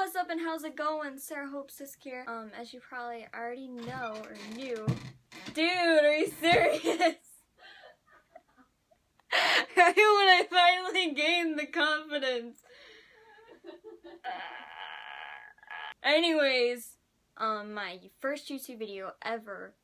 what's up and how's it going? Sarah Hope Sisk here. As you probably already know or knew. Dude, are you serious? When I finally gained the confidence. Anyways, my first YouTube video ever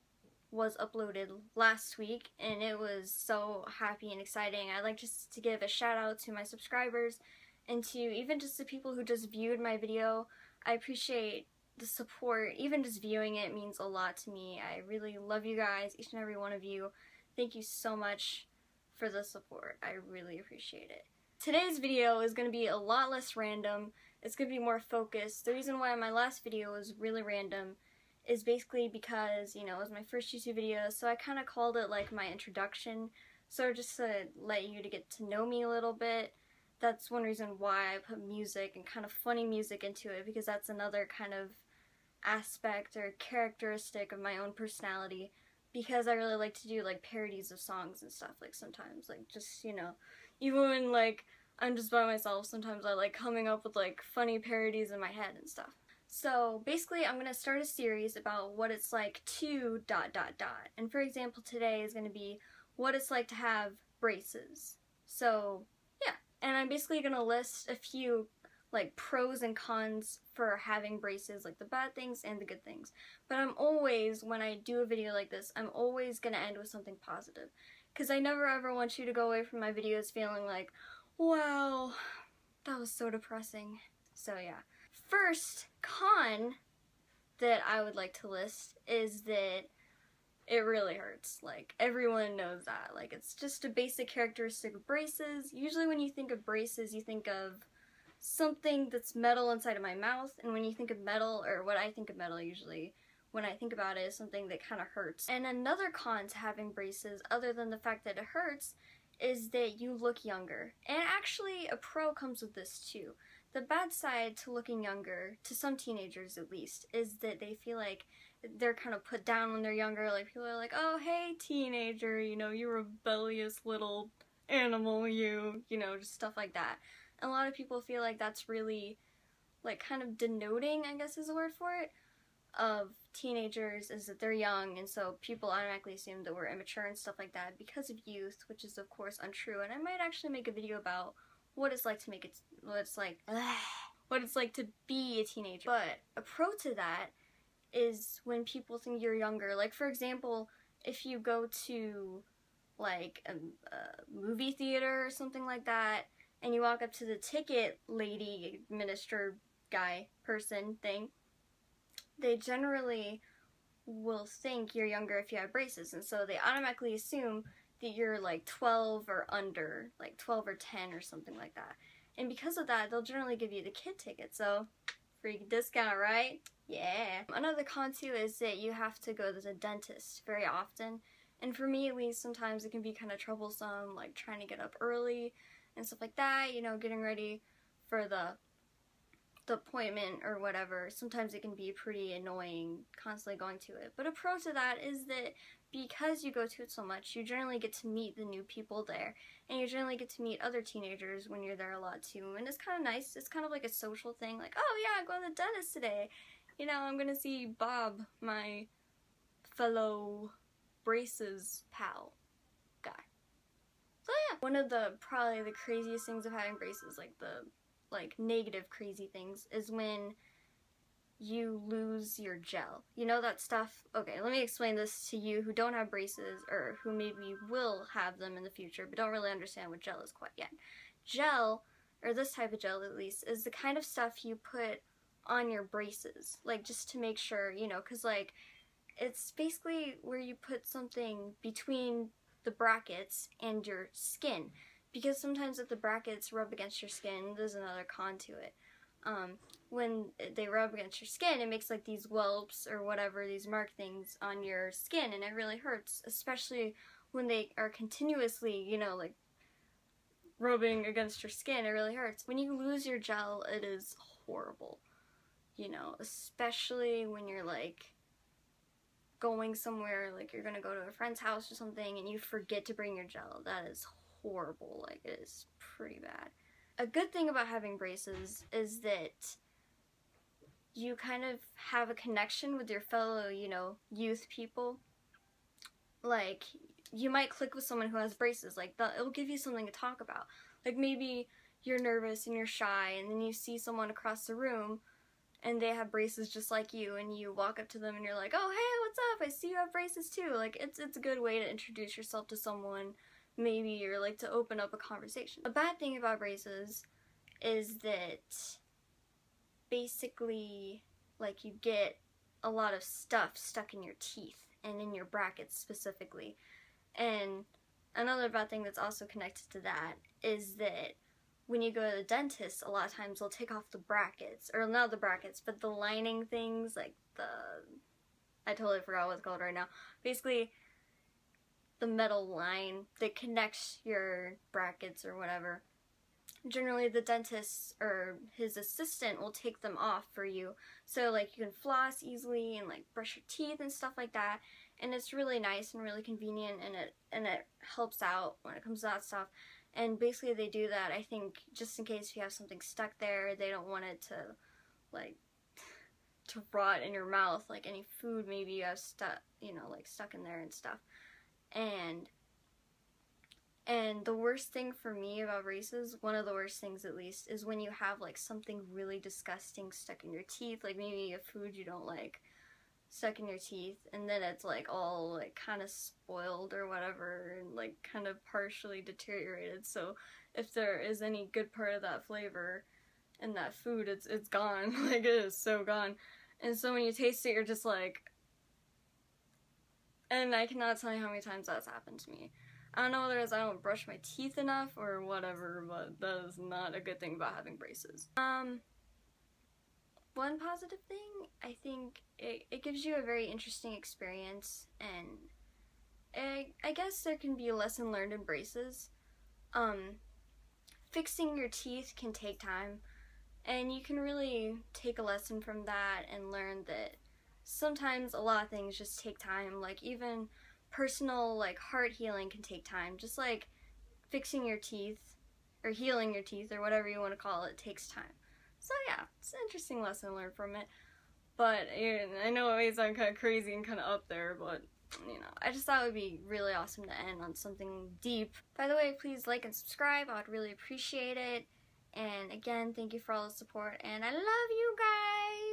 was uploaded last week, and it was so happy and exciting. I'd like just to give a shout out to my subscribers and to even just the people who just viewed my video. I appreciate the support. Even just viewing it means a lot to me. I really love you guys, each and every one of you. Thank you so much for the support. I really appreciate it. Today's video is going to be a lot less random. It's going to be more focused. The reason why my last video was really random is basically because, you know, it was my first YouTube video, so I kind of called it like my introduction, so just to let you to get to know me a little bit. That's one reason why I put music and kind of funny music into it, because that's another kind of aspect or characteristic of my own personality, because I really like to do like parodies of songs and stuff, like sometimes, like just, you know, even when like I'm just by myself, sometimes I like coming up with like funny parodies in my head and stuff. So basically I'm going to start a series about what it's like to ... And for example, today is going to be what it's like to have braces. So yeah, and I'm basically going to list a few like pros and cons for having braces, like the bad things and the good things. But I'm always, when I do a video like this, I'm always going to end with something positive. Because I never ever want you to go away from my videos feeling like, wow, that was so depressing. So yeah. First con that I would like to list is that it really hurts. Like, everyone knows that. Like, it's just a basic characteristic of braces. Usually when you think of braces, you think of something that's metal inside of my mouth, and when you think of metal, or what I think of metal usually, when I think about it, is something that kind of hurts. And another con to having braces, other than the fact that it hurts, is that you look younger. And actually, a pro comes with this too. The bad side to looking younger, to some teenagers at least, is that they feel like they're kind of put down when they're younger. Like, people are like, oh, hey, teenager, you know, you rebellious little animal, you know, just stuff like that. And a lot of people feel like that's really, like, kind of denoting, I guess is the word for it, of teenagers, is that they're young, and so people automatically assume that we're immature and stuff like that because of youth, which is of course untrue. And I might actually make a video about what it's like to make it, what it's like to be a teenager. But a pro to that is when people think you're younger. Like, for example, if you go to like a movie theater or something like that, and you walk up to the ticket lady, minister, guy, person, thing, they generally will think you're younger if you have braces, and so they automatically assume that you're like 12 or under, like 12 or 10 or something like that. And because of that, they'll generally give you the kid ticket, so free discount, right? Yeah. Another con too is that you have to go to the dentist very often, and for me at least, sometimes it can be kind of troublesome, like trying to get up early and stuff like that, you know, getting ready for the appointment or whatever. Sometimes it can be pretty annoying constantly going to it. But a pro to that is that because you go to it so much, you generally get to meet the new people there, and you generally get to meet other teenagers when you're there a lot too, and it's kind of nice. It's kind of like a social thing, like, oh yeah, I'm going to the dentist today, you know, I'm gonna see Bob, my fellow braces pal guy. So yeah, one of the probably the craziest things of having braces, like the negative crazy things, is when you lose your gel. You know that stuff? Okay, let me explain this to you who don't have braces, or who maybe will have them in the future but don't really understand what gel is quite yet. Gel, or this type of gel at least, is the kind of stuff you put on your braces, like just to make sure, you know, because like it's basically where you put something between the brackets and your skin, because sometimes if the brackets rub against your skin, there's another con to it. When they rub against your skin, it makes like these whelps or whatever, these mark things on your skin, and it really hurts, especially when they are continuously, you know, like rubbing against your skin. It really hurts. When you lose your gel, it is horrible, you know, especially when you're like going somewhere, like you're gonna go to a friend's house or something and you forget to bring your gel. That is horrible. Like, it is pretty bad. A good thing about having braces is that you kind of have a connection with your fellow, you know, youth people. Like, you might click with someone who has braces. Like, it'll give you something to talk about. Like, maybe you're nervous and you're shy, and then you see someone across the room and they have braces just like you, and you walk up to them and you're like, oh, hey, what's up? I see you have braces too. Like, it's a good way to introduce yourself to someone, maybe, or like to open up a conversation. A bad thing about braces is that basically, like, you get a lot of stuff stuck in your teeth and in your brackets specifically. And another bad thing that's also connected to that is that when you go to the dentist, a lot of times they'll take off the brackets, or not the brackets, but the lining things, like I totally forgot what it's called right now. Basically, the metal line that connects your brackets or whatever. Generally, the dentist or his assistant will take them off for you, so like you can floss easily and like brush your teeth and stuff like that. And it's really nice and really convenient, and it helps out when it comes to that stuff. And basically they do that, I think, just in case you have something stuck there. They don't want it to, like, to rot in your mouth, like any food maybe you have stuck, you know, like stuck in there and stuff. And the worst thing for me about braces, one of the worst things at least, is when you have like something really disgusting stuck in your teeth, like maybe a food you don't like stuck in your teeth, and then it's like all like kind of spoiled or whatever, and like kind of partially deteriorated. So if there is any good part of that flavor in that food, it's gone. Like, it is so gone. And so when you taste it, you're just like, and I cannot tell you how many times that's happened to me. I don't know whether it's I don't brush my teeth enough or whatever, but that is not a good thing about having braces. One positive thing, I think it gives you a very interesting experience, and I guess there can be a lesson learned in braces. Fixing your teeth can take time, and you can really take a lesson from that and learn that sometimes a lot of things just take time. Like, even personal, like, heart healing can take time. Just like fixing your teeth, or healing your teeth, or whatever you want to call it, takes time. So yeah, it's an interesting lesson learned from it. But I know it may sound kind of crazy and kind of up there, but you know, I just thought it would be really awesome to end on something deep. By the way, please like and subscribe. I would really appreciate it. And again, thank you for all the support, and I love you guys!